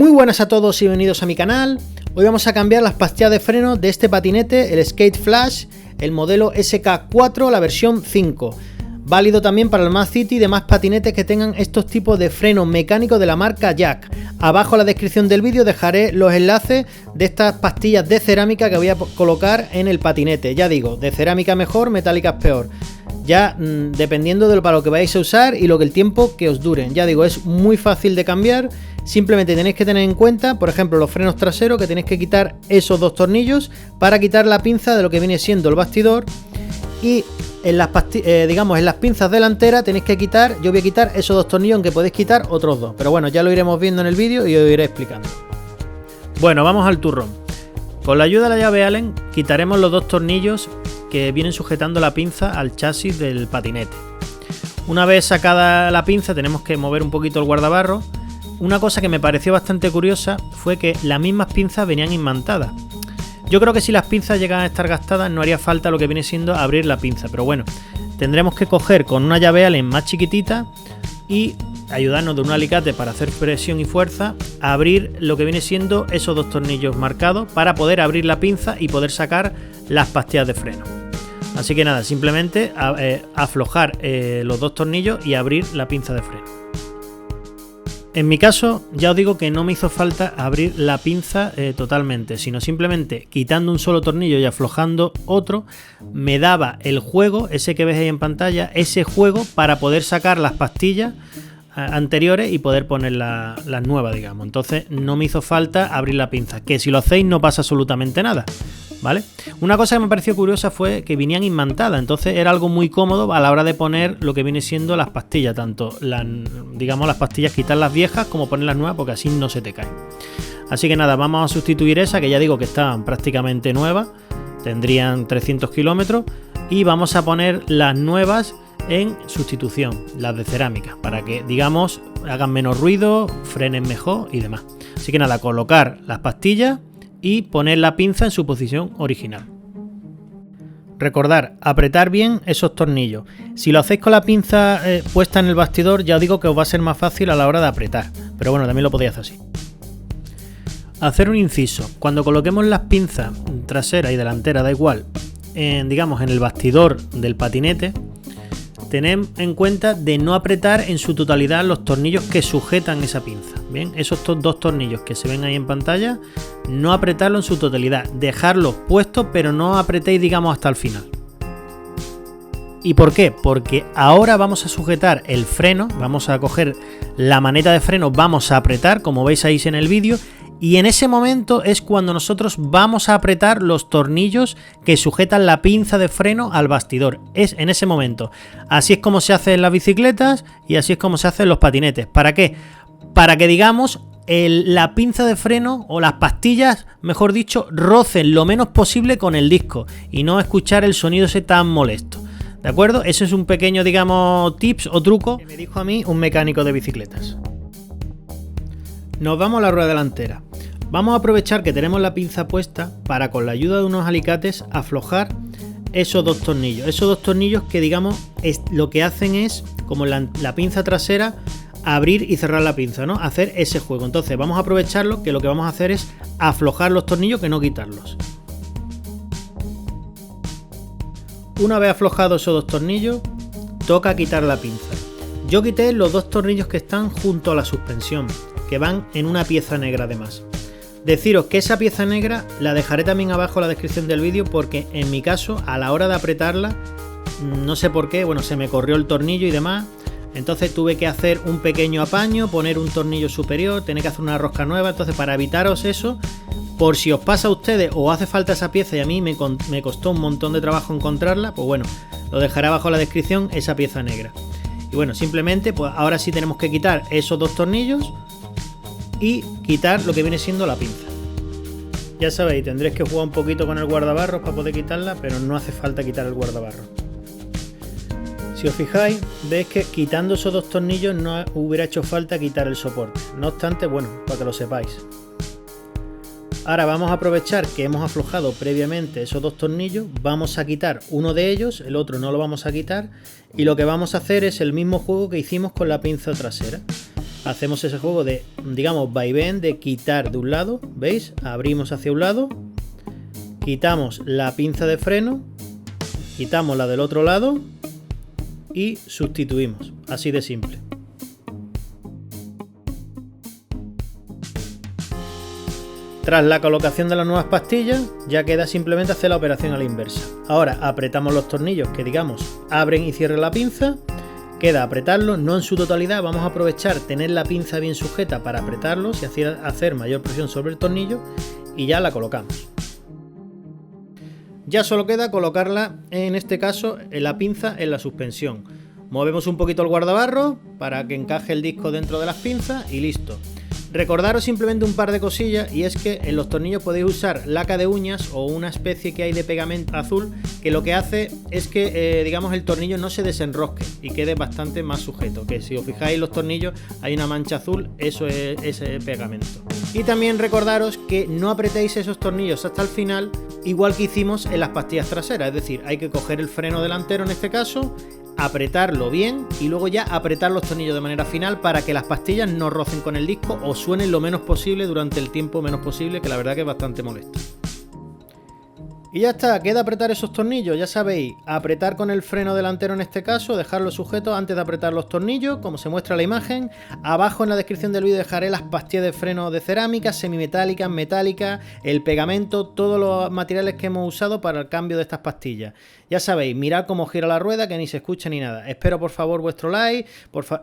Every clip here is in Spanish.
Muy buenas a todos y bienvenidos a mi canal. Hoy vamos a cambiar las pastillas de freno de este patinete, el Skate Flash, el modelo SK4, la versión 5. Válido también para el Mad City y demás patinetes que tengan estos tipos de frenos mecánicos de la marca Jack. Abajo en la descripción del vídeo dejaré los enlaces de estas pastillas de cerámica que voy a colocar en el patinete. Ya digo, de cerámica mejor, metálicas peor. Ya dependiendo de para lo que vais a usar y el tiempo que os duren. Ya digo, es muy fácil de cambiar. Simplemente tenéis que tener en cuenta, por ejemplo, los frenos traseros, que tenéis que quitar esos dos tornillos para quitar la pinza de lo que viene siendo el bastidor. Y en las en las pinzas delanteras tenéis que quitar, yo voy a quitar esos dos tornillos, aunque podéis quitar otros dos. Pero bueno, ya lo iremos viendo en el vídeo y os iré explicando. Bueno, vamos al turrón. Con la ayuda de la llave Allen quitaremos los dos tornillos que vienen sujetando la pinza al chasis del patinete. Una vez sacada la pinza tenemos que mover un poquito el guardabarro. Una cosa que me pareció bastante curiosa fue que las mismas pinzas venían imantadas. Yo creo que si las pinzas llegan a estar gastadas no haría falta lo que viene siendo abrir la pinza, pero bueno, tendremos que coger con una llave Allen más chiquitita y ayudarnos de un alicate para hacer presión y fuerza a abrir lo que viene siendo esos dos tornillos marcados para poder abrir la pinza y poder sacar las pastillas de freno. Así que nada, simplemente aflojar los dos tornillos y abrir la pinza de freno. En mi caso, ya os digo que no me hizo falta abrir la pinza totalmente, sino simplemente quitando un solo tornillo y aflojando otro, me daba el juego, ese que ves ahí en pantalla, ese juego para poder sacar las pastillas anteriores y poder poner las nuevas, digamos. Entonces no me hizo falta abrir la pinza, que si lo hacéis no pasa absolutamente nada, ¿vale? Una cosa que me pareció curiosa fue que venían imantadas, entonces era algo muy cómodo a la hora de poner lo que viene siendo las pastillas, tanto las pastillas, quitar las viejas como poner las nuevas, porque así no se te caen. Así que nada, vamos a sustituir esa, que ya digo que estaban prácticamente nuevas, tendrían 300 kilómetros, y vamos a poner las nuevas en sustitución, las de cerámica, para que, digamos, hagan menos ruido, frenen mejor y demás. Así que nada, colocar las pastillas y poner la pinza en su posición original. Recordar, apretar bien esos tornillos. Si lo hacéis con la pinza puesta en el bastidor, ya os digo que os va a ser más fácil a la hora de apretar, pero bueno, también lo podéis hacer así. Hacer un inciso: cuando coloquemos las pinzas trasera y delantera, da igual, digamos en el bastidor del patinete, tened en cuenta de no apretar en su totalidad los tornillos que sujetan esa pinza. Bien, esos dos tornillos que se ven ahí en pantalla, no apretarlo en su totalidad, dejarlos puestos, pero no apretéis, digamos, hasta el final. ¿Y por qué? Porque ahora vamos a sujetar el freno, vamos a coger la maneta de freno, vamos a apretar, como veis ahí en el vídeo, y en ese momento es cuando nosotros vamos a apretar los tornillos que sujetan la pinza de freno al bastidor. Es en ese momento. Así es como se hace en las bicicletas y así es como se hace en los patinetes. ¿Para qué? Para que, digamos, la pinza de freno o las pastillas, mejor dicho, rocen lo menos posible con el disco y no escuchar el sonido ese tan molesto. ¿De acuerdo? Eso es un pequeño, digamos, tips o truco que me dijo a mí un mecánico de bicicletas. Nos vamos a la rueda delantera. Vamos a aprovechar que tenemos la pinza puesta para, con la ayuda de unos alicates, aflojar esos dos tornillos. Esos dos tornillos que, digamos, lo que hacen es, como la pinza trasera, abrir y cerrar la pinza, ¿no? Hacer ese juego. Entonces vamos a aprovecharlo, que lo que vamos a hacer es aflojar los tornillos, que no quitarlos. Una vez aflojados esos dos tornillos, toca quitar la pinza. Yo quité los dos tornillos que están junto a la suspensión, que van en una pieza negra además. Deciros que esa pieza negra la dejaré también abajo en la descripción del vídeo, porque en mi caso, a la hora de apretarla, no sé por qué, bueno, se me corrió el tornillo y demás, entonces tuve que hacer un pequeño apaño, poner un tornillo superior, tener que hacer una rosca nueva. Entonces, para evitaros eso, por si os pasa a ustedes o hace falta esa pieza y a mí me costó un montón de trabajo encontrarla, pues bueno, lo dejaré abajo en la descripción, esa pieza negra. Y bueno, simplemente, pues ahora sí tenemos que quitar esos dos tornillos y quitar lo que viene siendo la pinza. Ya sabéis, tendréis que jugar un poquito con el guardabarros para poder quitarla, pero no hace falta quitar el guardabarros. Si os fijáis, veis que quitando esos dos tornillos no hubiera hecho falta quitar el soporte. No obstante, bueno, para que lo sepáis. Ahora vamos a aprovechar que hemos aflojado previamente esos dos tornillos, vamos a quitar uno de ellos, el otro no lo vamos a quitar, y lo que vamos a hacer es el mismo juego que hicimos con la pinza trasera. hacemos ese juego de, digamos, vaivén, de quitar de un lado, ¿veis? Abrimos hacia un lado, quitamos la pinza de freno, quitamos la del otro lado y sustituimos, así de simple. Tras la colocación de las nuevas pastillas, ya queda simplemente hacer la operación a la inversa. Ahora apretamos los tornillos que, digamos, abren y cierran la pinza. Queda apretarlos, no en su totalidad, vamos a aprovechar tener la pinza bien sujeta para apretarlos y hacer mayor presión sobre el tornillo y ya la colocamos. Ya solo queda colocarla, en este caso, en la pinza en la suspensión. Movemos un poquito el guardabarro para que encaje el disco dentro de las pinzas y listo. Recordaros simplemente un par de cosillas, y es que en los tornillos podéis usar laca de uñas o una especie que hay de pegamento azul que lo que hace es que digamos el tornillo no se desenrosque y quede bastante más sujeto, que si os fijáis los tornillos hay una mancha azul, eso es ese pegamento. Y también recordaros que no apretéis esos tornillos hasta el final, igual que hicimos en las pastillas traseras, es decir, hay que coger el freno delantero en este caso, apretarlo bien y luego ya apretar los tornillos de manera final para que las pastillas no rocen con el disco o suenen lo menos posible durante el tiempo menos posible, que la verdad que es bastante molesto. Y ya está, queda apretar esos tornillos, ya sabéis, apretar con el freno delantero en este caso, dejarlo sujeto antes de apretar los tornillos, como se muestra en la imagen. Abajo en la descripción del vídeo dejaré las pastillas de freno de cerámica, semimetálicas, metálicas, el pegamento, todos los materiales que hemos usado para el cambio de estas pastillas. Ya sabéis, mirad cómo gira la rueda, que ni se escucha ni nada. Espero por favor vuestro like,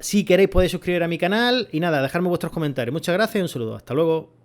si queréis podéis suscribir a mi canal y nada, dejadme vuestros comentarios. Muchas gracias y un saludo, hasta luego.